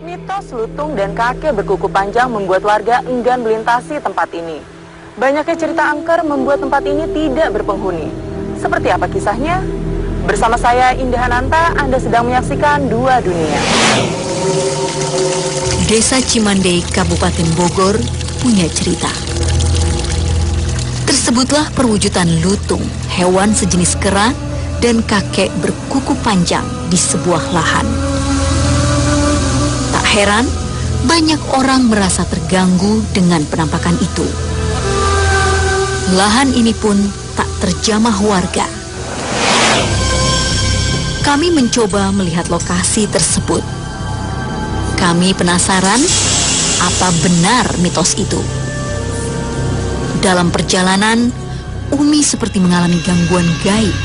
Mitos lutung dan kakek berkuku panjang membuat warga enggan melintasi tempat ini. Banyaknya cerita angker membuat tempat ini tidak berpenghuni. Seperti apa kisahnya? Bersama saya Indah Hananta, Anda sedang menyaksikan Dua Dunia. Desa Cimande, Kabupaten Bogor, punya cerita. Tersebutlah perwujudan lutung, hewan sejenis kera, dan kakek berkuku panjang di sebuah lahan. Tak heran, banyak orang merasa terganggu dengan penampakan itu. Lahan ini pun tak terjamah warga. Kami mencoba melihat lokasi tersebut. Kami penasaran, apa benar mitos itu? Dalam perjalanan, Umi seperti mengalami gangguan gaib.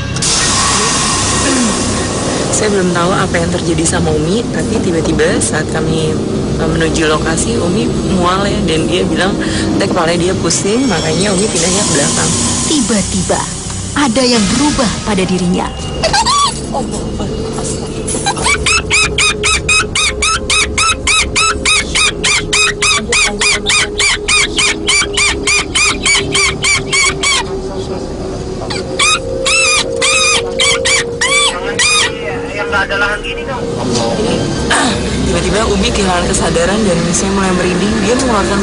Saya belum tahu apa yang terjadi sama Umi, tapi tiba-tiba saat kami menuju lokasi, Umi mual ya, dan dia bilang kepala dia pusing, makanya Umi pindahnya ke belakang. Tiba-tiba ada yang berubah pada dirinya. Ada lahan gini dong. Tiba-tiba Umi kehilangan kesadaran dan saya mulai merinding. Dia mengeluarkan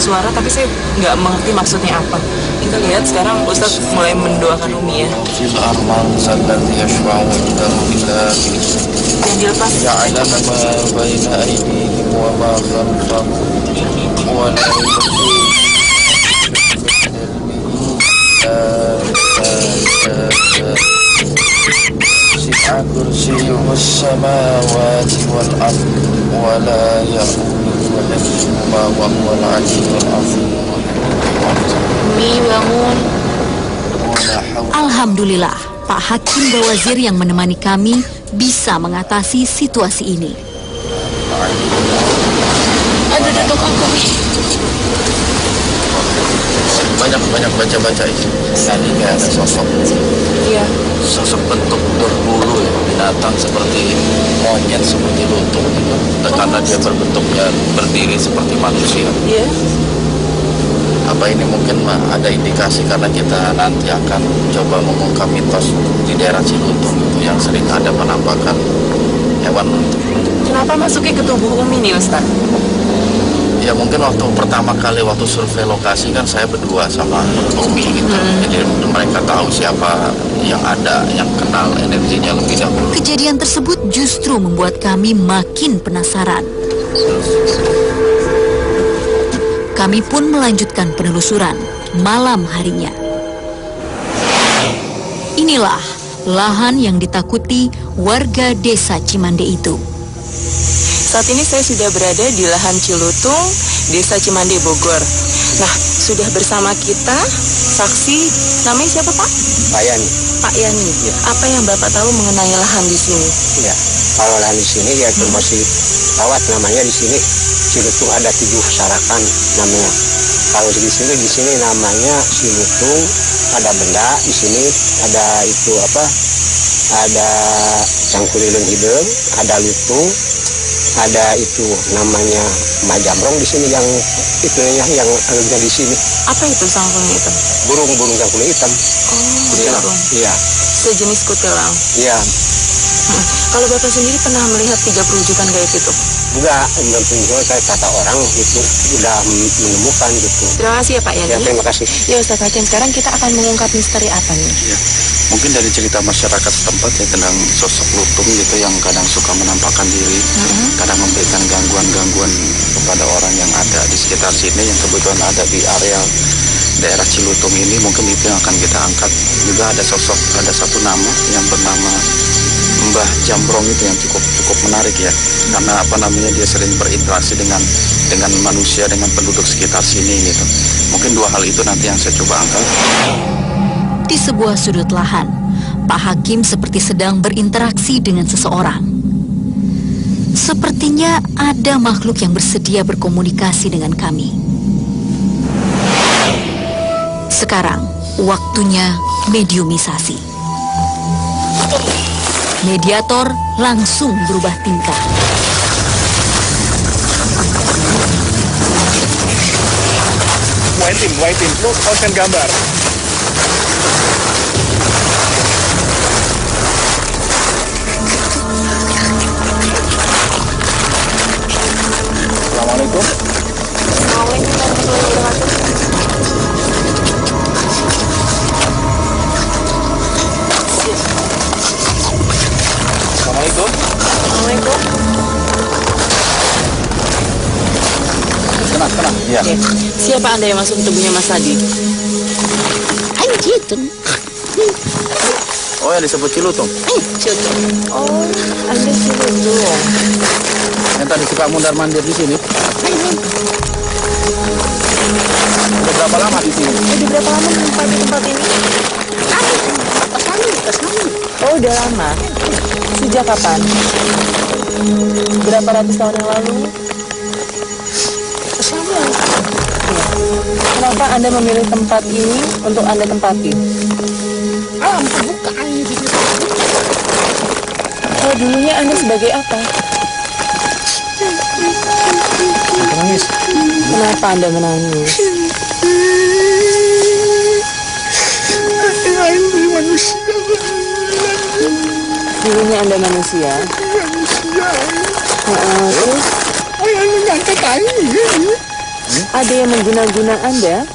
suara tapi saya nggak mengerti maksudnya apa. Kita lihat sekarang Ustadz mulai mendoakan Umi ya. Yang dilepas. كرسيه السماوات والأرض ولا يؤوده حفظهما وهو العلي العظيم. Alhamdulillah, Pak Hakim Bawazir yang menemani kami bisa mengatasi situasi ini. Ada datuk aku nih. Banyak baca ini. Tadi kayak ada sosok. Iya. Sosok bentuk berbulu ya, binatang seperti monyet, seperti lutung gitu. Karena dia berbentuknya berdiri seperti manusia. Iya. Apa ini mungkin ada indikasi karena kita nanti akan coba mengungkap mitos di daerah Cilutung itu yang sering ada penampakan hewan lutung. Kenapa masuknya ke tubuh Umi nih Ustaz? Ya mungkin waktu pertama kali waktu survei lokasi kan saya berdua sama Umi gitu. Jadi mereka tahu siapa yang ada, yang kenal energinya lebih dahulu. Kejadian tersebut justru membuat kami makin penasaran. Kami pun melanjutkan penelusuran malam harinya. Inilah lahan yang ditakuti warga desa Cimande itu. Saat ini saya sudah berada di lahan Cilutung, Desa Cimande, Bogor. Nah, sudah bersama kita saksi, namanya siapa Pak? Pak Yani. Pak Yani. Ya. Apa yang Bapak tahu mengenai lahan di sini? Ya, kalau lahan di sini ya itu masih kawat namanya di sini. Cilutung ada 7 sarakan namanya. Kalau di sini namanya Cilutung. Ada benda di sini, ada itu apa? Ada cangkulilun hidung, ada lutung. Ada itu namanya majamrong di sini yang itunya yang ada di sini. Apa itu sangkung hitam? Burung cangkul hitam. Oh, Iya. burung. Iya. Sejenis kutilang. Iya. Kalau Bapak sendiri pernah melihat 3 perwujudan gaib itu? Enggak, menunjuk kayak kata orang gitu, udah menemukan gitu. Terima kasih ya Pak Yani. Ya, terima kasih. Ya Ustaz Hakim, sekarang kita akan mengungkap misteri apa nih? Ya, mungkin dari cerita masyarakat setempat ya tentang sosok lutung gitu yang kadang suka menampakkan diri, kadang memberikan gangguan-gangguan kepada orang yang ada di sekitar sini yang kebetulan ada di area daerah Cilutung ini. Mungkin itu yang akan kita angkat. Juga ada satu nama yang bernama Mbah Jambrong itu yang cukup menarik ya, karena apa namanya dia sering berinteraksi dengan manusia, dengan penduduk sekitar sini gitu. Mungkin 2 hal itu nanti yang saya coba angkat. Di sebuah sudut lahan, Pak Hakim seperti sedang berinteraksi dengan seseorang. Sepertinya ada makhluk yang bersedia berkomunikasi dengan kami. Sekarang, waktunya mediumisasi. Mediator langsung berubah tingkah. Waitin. Lu konsen gambar. Assalamualaikum. Assalamualaikum warahmatullahi wabarakatuh. Assalamualaikum. Assalamualaikum. Tenang. Iya. Oke. Siapa Anda yang masuk ke tubuhnya Mas Adi? Oh, yang disebut Cilutung. Oh, Anda Cilutung. Yang tadi suka mundar-mandir di sini. Udah berapa lama di sini? Udah berapa lama menempati tempat ini? Oh, udah lama. Sejak kapan? Berapa ratus tahun yang lalu? Ya. Kenapa Anda memilih tempat ini untuk Anda tempati? Oh, dulunya Anda sebagai apa? Menangis. Kenapa Anda menangis? Dulunya Anda manusia? Terus? Ada yang mengguna-guna Anda?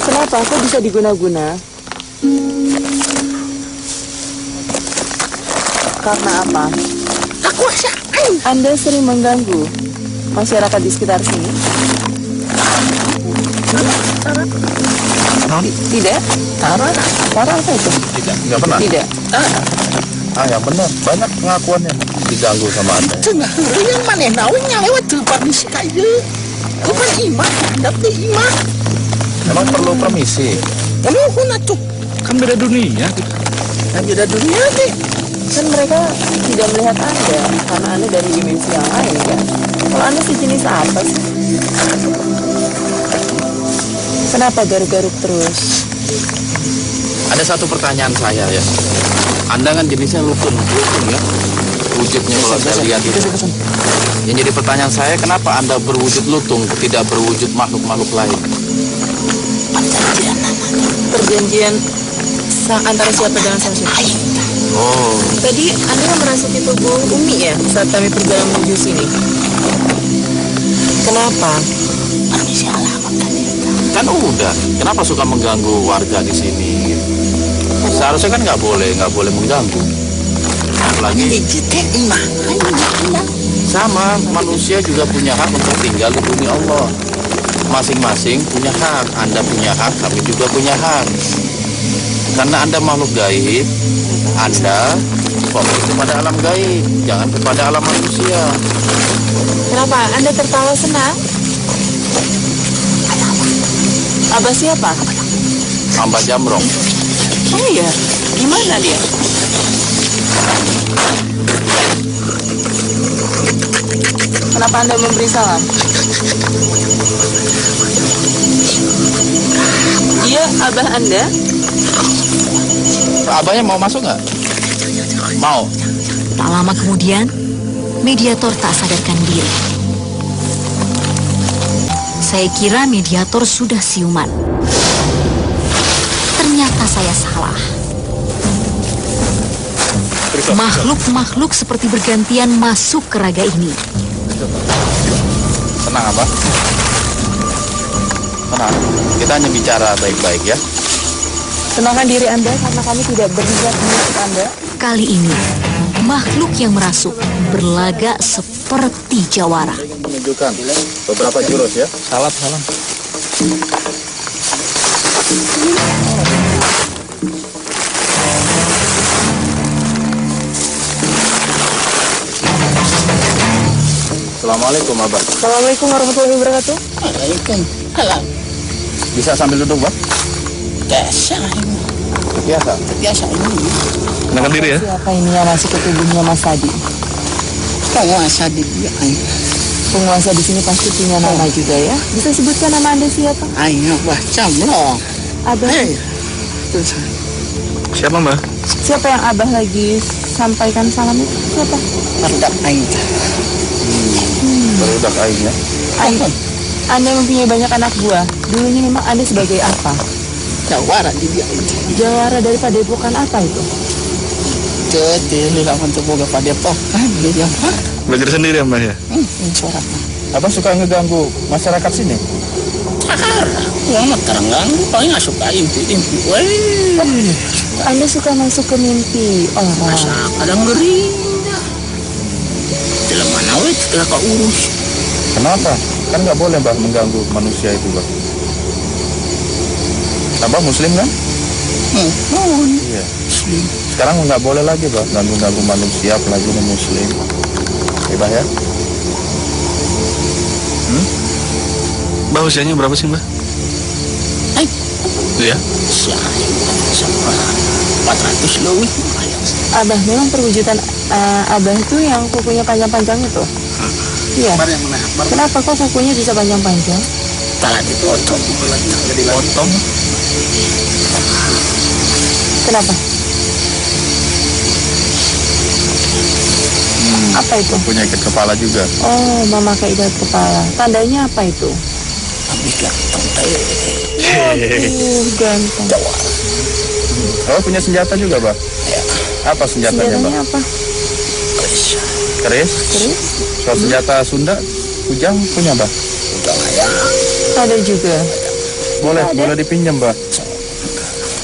Kenapa? Kok bisa diguna-guna? Karena apa? Anda sering mengganggu masyarakat di sekitar sini? Tidak? Cara apa itu? Tidak, nggak pernah. Tidak. Yang benar. Banyak pengakuannya diganggu sama Anda. Yang mana nawanya lewat tempat di sekali. Bukan imah, dapet imah. Emang perlu permisi. Kamu kuna cuk. Kan beda dunia gitu. Kan beda dunia deh. Kan mereka tidak melihat Anda karena Anda dari dimensi yang lain kan? Kalau Anda sejenis apa sih? Kenapa garuk-garuk terus? Ada satu pertanyaan saya ya. Anda kan jenisnya lutung ya. Wujudnya kalau saya lihat itu. Yang jadi pertanyaan saya, kenapa Anda berwujud lutung, tidak berwujud makhluk-makhluk lain? Perjanjian antara siapa dengan sang siapa? Oh, Tadi Anda merasuki tubuh Umi ya saat kami perjalanan menuju sini. Kenapa? kan udah. Kenapa suka mengganggu warga di sini? Seharusnya kan nggak boleh mengganggu. Apalagi sama manusia juga punya hak untuk tinggal di bumi Allah. Masing-masing punya hak. Anda punya hak, kami juga punya hak. Karena Anda makhluk gaib, Anda fokus kepada alam gaib, jangan kepada alam manusia. Kenapa? Anda tertawa senang? Abah siapa? Hamba Jamrong. Oh iya, gimana dia? Kenapa Anda memberi salam? Dia abah Anda? Abahnya mau masuk nggak? Mau. Tak lama kemudian, mediator tak sadarkan diri. Saya kira mediator sudah siuman. Ternyata saya salah. Makhluk-makhluk seperti bergantian masuk ke raga ini. Tenang, Abah. Tenang. Kita hanya bicara baik-baik ya. Tenangkan diri Anda karena kami tidak berniat menusuk Anda. Kali ini, makhluk yang merasuk berlagak seperti jawara. Menunjukkan beberapa jurus ya. Salam. Assalamualaikum, Abah. Assalamualaikum warahmatullahi wabarakatuh. Waalaikumsalam. Bisa sambil duduk, Bang? Biasa ini. Kenalkan diri ya. Siapa ini yang masuk ke tubuhnya Mas Adi? Penguasa di dia. Penguasa di sini pasti punya nama juga ya. Bisa sebutkan nama Anda siapa? Ayo baca belum? Abah. Terus Siapa, Mbak? Siapa yang Abah lagi sampaikan salam itu? Siapa? merdek aja. Berudak airnya. Anda mempunyai banyak anak buah. Dulunya memang Anda sebagai apa? Jawara di dia ini. Jawara dari padepokan apa itu? Jadi lawan coba pada pokan dia yang Belajar sendiri ya, Mbak ya? suara. Apa suka ngeganggu masyarakat sini? Yang mah teranggang, paling nggak suka impi. Weh, Anda suka masuk ke mimpi orang. masa kadang ngeri. Dalam mana weh, tidak kau urus. Kenapa? Kan nggak boleh, Mbak, mengganggu manusia itu, Mbak. Abah Muslim kan? Iya. Muslim. Sekarang nggak boleh lagi, Mbak, ganggu-ganggu manusia, apalagi Muslim. Ya, Mbak ya? Mbak usianya berapa sih, Mbak? Hai. Iya. Siapa? 400 lebih. Abah, memang perwujudan Abah itu yang kukunya panjang-panjang itu? Iya. Kenapa kok kukunya bisa panjang-panjang? Talat dipotong. Jadi potong. Kenapa? Apa itu? Punya ikat kepala juga. Oh, memakai ikat kepala. Tandanya apa itu? Habis ganteng. Waduh, ganteng. Oh, punya senjata juga, Mbak? Apa senjatanya, Mbak? Senjatanya apa? Keris? Kalau senjata Sunda, kujang punya, Mbak? Ada juga. Boleh dipinjam, Mbak.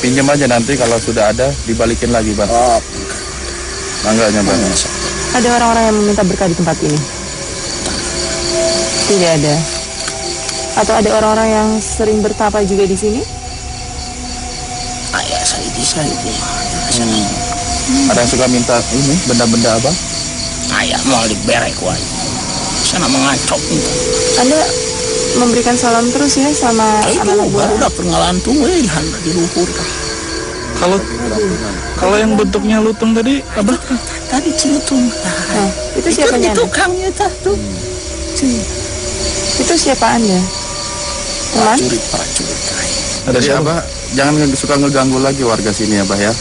Pinjam aja, nanti kalau sudah ada dibalikin lagi, Mbak. Oh, Mangganya, Mbak. Ada orang-orang yang meminta berkah di tempat ini? Tidak ada. Atau ada orang-orang yang sering bertapa juga di sini? ayah saya di. Ada yang suka minta ini benda-benda apa? Ayah mau diberek wae. Sana mengacok itu. Anda memberikan salam terus ya sama Itu anak-anak buah? baru udah pengalaman tuh di handap di luhur. Kalau yang bentuknya lutung tadi apa? Tadi cilutung. Nah, itu siapanya Anda? tukangnya tuh. Itu siapa Anda? Teman? Prajurit. Ada siapa? Jangan suka ngeganggu lagi warga sini ya, Bah ya.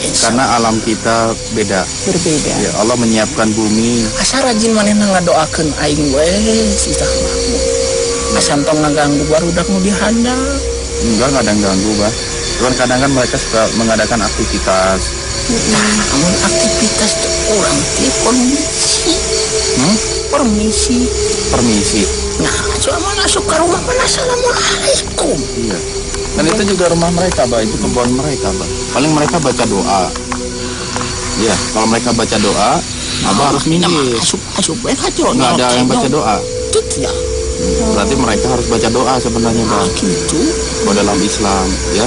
Karena alam kita beda. Berbeda. Ya, Allah menyiapkan bumi. Asa rajin manehna ngadoakeun aing we sitah mah. Asa tong ngaganggu barudak nu dihandap. Enggak ada yang ganggu, Bah. Cuman kadang kan mereka suka mengadakan aktivitas. Namun aktivitas tuh orang telepon permisi. Permisi. Nah, cuma masuk ke rumah mana assalamualaikum. Iya. Dan itu juga rumah mereka, Bah. Itu kebun mereka, Bah. Paling mereka baca doa. Iya, kalau mereka baca doa, Abah harus minggir. Masuk aja. Nggak ada yang baca doa. Tidak. Berarti mereka harus baca doa sebenarnya, Bah. Gitu. Kalau dalam Islam, ya.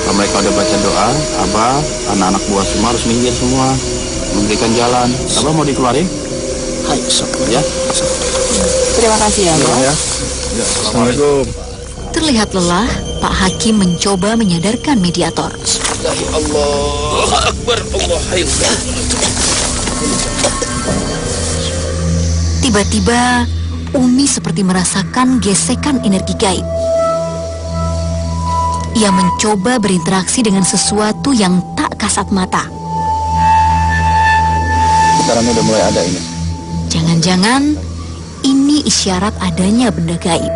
Kalau mereka udah baca doa, Abah, anak-anak buah semua harus minggir semua. Memberikan jalan. Abah mau dikeluarin? Hai, sok Ya. Terima kasih ya, Bang. Ya. Assalamualaikum. Terlihat lelah, Pak Hakim mencoba menyadarkan mediator. Allah Akbar, Allah Akbar. Tiba-tiba, Umi seperti merasakan gesekan energi gaib. Ia mencoba berinteraksi dengan sesuatu yang tak kasat mata. Sekarang udah mulai ada ini. Jangan-jangan ini isyarat adanya benda gaib.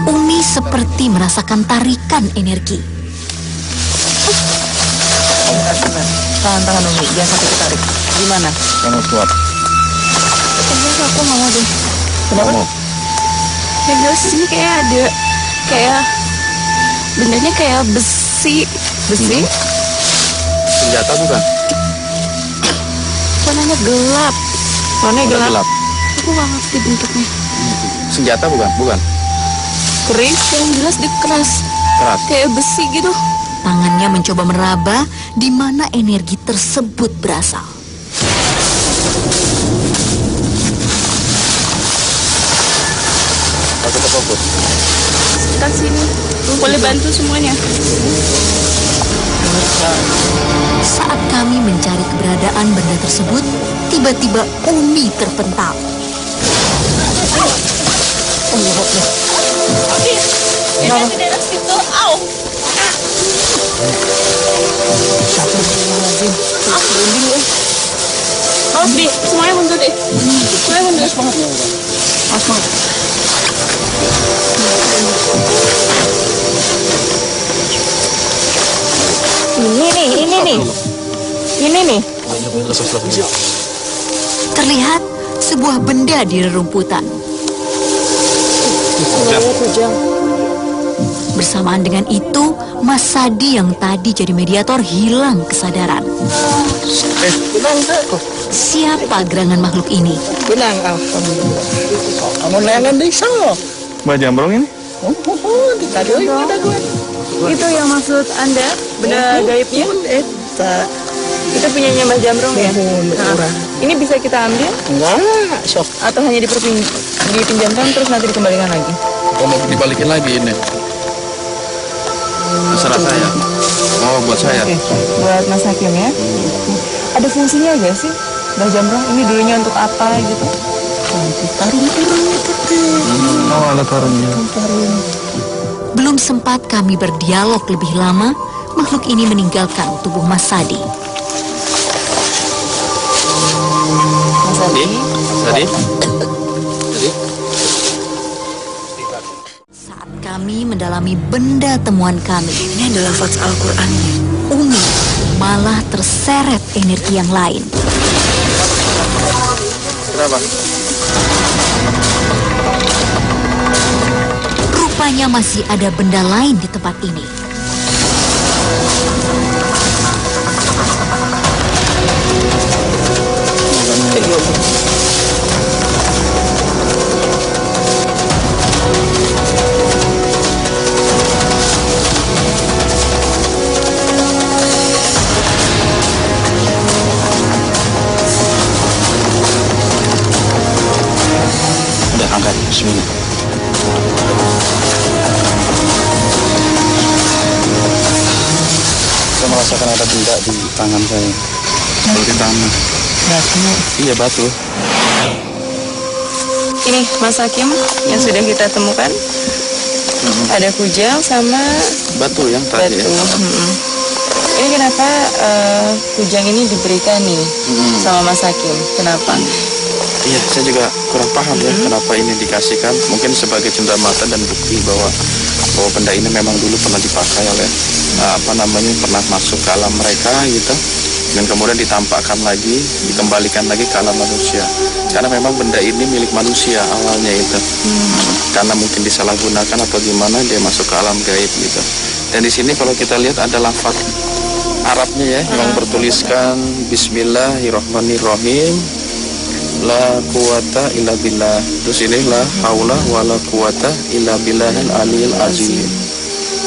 Umi seperti merasakan tarikan energi. Tangan Umi, jangan sampai ketarik. Gimana? Kamu kuat. Kayaknya aku mau deh. Kamu. Kayaknya sini kayak ada, kayak bendanya kayak besi. Besi? Senjata bukan? Warnanya gelap. Warnanya Udah gelap. gelap. Aku nggak ngerti bentuknya. Senjata bukan? Bukan. Keris yang jelas dikeras. Keras. Kayak besi gitu. Tangannya mencoba meraba di mana energi tersebut berasal. Aku terfokus. Sekitar sini. Boleh bantu semuanya. Saat kami mencari keberadaan benda tersebut, tiba-tiba Umi terpental. Di daerah situ, au. Merinding, Di, semuanya mundur deh. Semuanya mundur. Semangat. Semangat. Ini nih. Terlihat sebuah benda di rerumputan. Kujang. Bersamaan dengan itu, Mas Sadi yang tadi jadi mediator hilang kesadaran. Benang kok. Siapa gerangan makhluk ini? Benang, alhamdulillah. Kamu nengan deh, so. Mbak Jambrong ini? Tadi ada gue. Itu yang maksud Anda, benda gaibnya? Eta. Itu punyanya Mbah Jamrong ya? Orang. Ini bisa kita ambil Enggak, sok. atau hanya dipinjamkan terus nanti dikembalikan lagi? Oh, mau dibalikin lagi ini? Terserah saya. Oh, buat saya. Oke, buat Mas Hakim ya. Ada fungsinya gak sih Mbah Jamrong? Ini dulunya untuk apa gitu? Oh, alat tarungnya. Belum sempat kami berdialog lebih lama, makhluk ini meninggalkan tubuh Mas Sadi. Mas Sadi? Saat kami mendalami benda temuan kami, ini adalah lafaz Al-Qur'annya. Umi malah terseret energi yang lain. Kenapa? Rupanya masih ada benda lain di tempat ini. Udah angkat, bismillah. Saya merasakan ada benda di tangan saya. Kalau di tangan. Batu. Iya, batu. Ini Mas Hakim yang sudah kita temukan. Ada kujang sama Batu yang tadi batu. ya. Ini kenapa kujang ini diberikan nih sama Mas Hakim? Kenapa? Iya, saya juga kurang paham ya kenapa ini dikasihkan. Mungkin sebagai cenderamata dan bukti bahwa benda ini memang dulu pernah dipakai oleh pernah masuk ke alam mereka gitu, dan kemudian ditampakkan lagi, dikembalikan lagi ke alam manusia. Karena memang benda ini milik manusia awalnya itu, karena mungkin disalahgunakan atau gimana dia masuk ke alam gaib gitu. Dan di sini kalau kita lihat ada lafaz Arabnya ya, yang bertuliskan Bismillahirrahmanirrahim. La quwata illa billah. Terus ini la haula wala quwata illa billahil aliyil azim.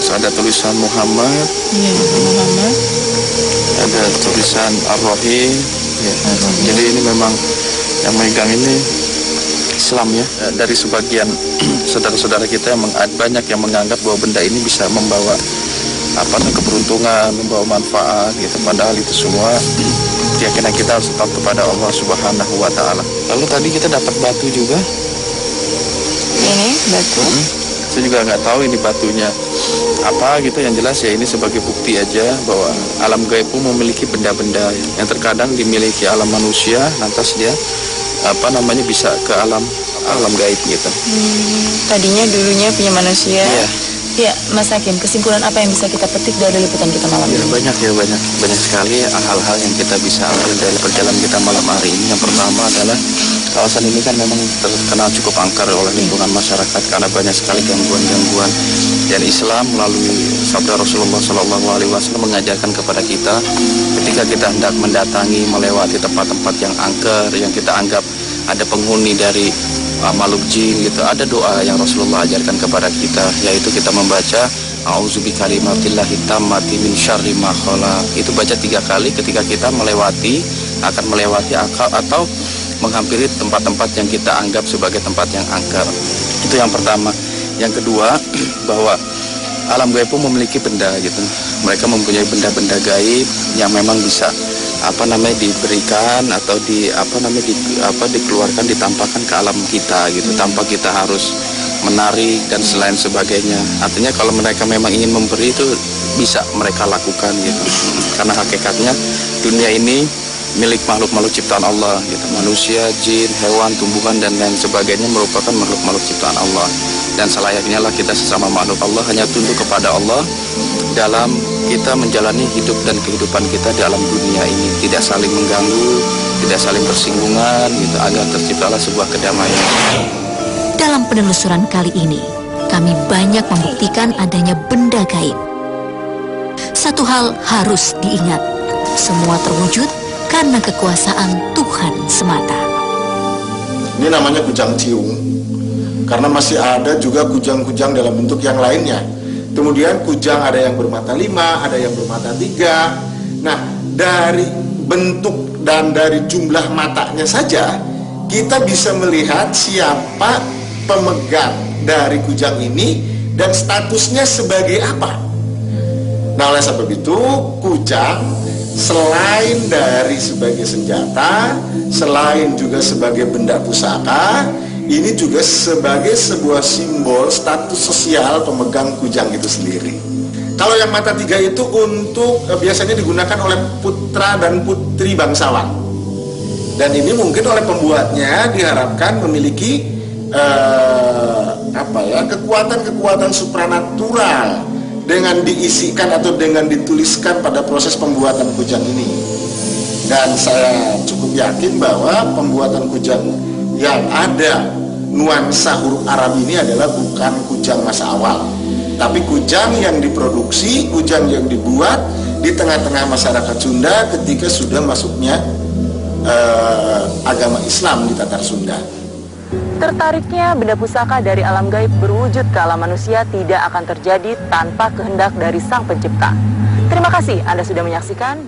Terus ada tulisan Muhammad. Iya, Muhammad. Ada tulisan Ar-Rahim. Ya. Jadi ini memang yang megang ini Islam ya. Dari sebagian saudara-saudara kita yang banyak yang menganggap bahwa benda ini bisa membawa keberuntungan, membawa manfaat gitu. Padahal itu semua keyakinan kita harus tetap kepada Allah Subhanahu wa Ta'ala. Lalu tadi kita dapat batu juga. Ini batu. Saya juga nggak tahu ini batunya apa gitu. Yang jelas ya ini sebagai bukti aja bahwa alam gaib pun memiliki benda-benda yang terkadang dimiliki alam manusia, lantas dia bisa ke alam gaib gitu. Tadinya dulunya punya manusia. Iya. Ya, Mas Hakim, kesimpulan apa yang bisa kita petik dari liputan kita malam Ya, ini? banyak sekali hal-hal yang kita bisa ambil dari perjalanan kita malam hari ini. Yang pertama adalah kawasan ini kan memang terkenal cukup angker oleh lingkungan masyarakat karena banyak sekali gangguan-gangguan. Dan Islam melalui sabda Rasulullah SAW mengajarkan kepada kita ketika kita hendak mendatangi, melewati tempat-tempat yang angker, yang kita anggap ada penghuni dari makhluk jin gitu, ada doa yang Rasulullah ajarkan kepada kita, yaitu kita membaca A'udzu bikalimatillahi tammati min syarri ma khalaq. Itu baca 3 kali ketika kita akan melewati akal atau menghampiri tempat-tempat yang kita anggap sebagai tempat yang angker. Itu yang pertama. Yang kedua, bahwa alam gaib pun memiliki benda gitu. Mereka mempunyai benda-benda gaib yang memang bisa diberikan atau dikeluarkan, ditampakkan ke alam kita gitu, tanpa kita harus menarik dan selain sebagainya. Artinya kalau mereka memang ingin memberi itu bisa mereka lakukan gitu. Karena hakikatnya dunia ini milik makhluk-makhluk ciptaan Allah, gitu. Manusia, jin, hewan, tumbuhan, dan lain sebagainya merupakan makhluk-makhluk ciptaan Allah. Dan selayaknya lah kita sesama makhluk Allah hanya tunduk kepada Allah dalam kita menjalani hidup dan kehidupan kita dalam dunia ini, tidak saling mengganggu, tidak saling bersinggungan, gitu, agar terciptalah sebuah kedamaian. Dalam penelusuran kali ini, kami banyak membuktikan adanya benda gaib. Satu hal harus diingat, semua terwujud karena kekuasaan Tuhan semata. Ini namanya kujang ciung, karena masih ada juga kujang-kujang dalam bentuk yang lainnya. Kemudian kujang ada yang bermata 5, ada yang bermata 3. Nah, dari bentuk dan dari jumlah matanya saja, kita bisa melihat siapa pemegang dari kujang ini dan statusnya sebagai apa. Nah, oleh sebab itu, kujang selain dari sebagai senjata, selain juga sebagai benda pusaka, ini juga sebagai sebuah simbol status sosial pemegang kujang itu sendiri. Kalau yang mata 3 itu untuk biasanya digunakan oleh putra dan putri bangsawan. Dan ini mungkin oleh pembuatnya diharapkan memiliki kekuatan-kekuatan supranatural dengan diisikan atau dengan dituliskan pada proses pembuatan kujang ini. Dan saya cukup yakin bahwa pembuatan kujang yang ada nuansa huruf Arab ini adalah bukan kujang masa awal, tapi kujang yang diproduksi, kujang yang dibuat di tengah-tengah masyarakat Sunda ketika sudah masuknya agama Islam di Tatar Sunda. Tertariknya benda pusaka dari alam gaib berwujud ke alam manusia tidak akan terjadi tanpa kehendak dari Sang Pencipta. Terima kasih Anda sudah menyaksikan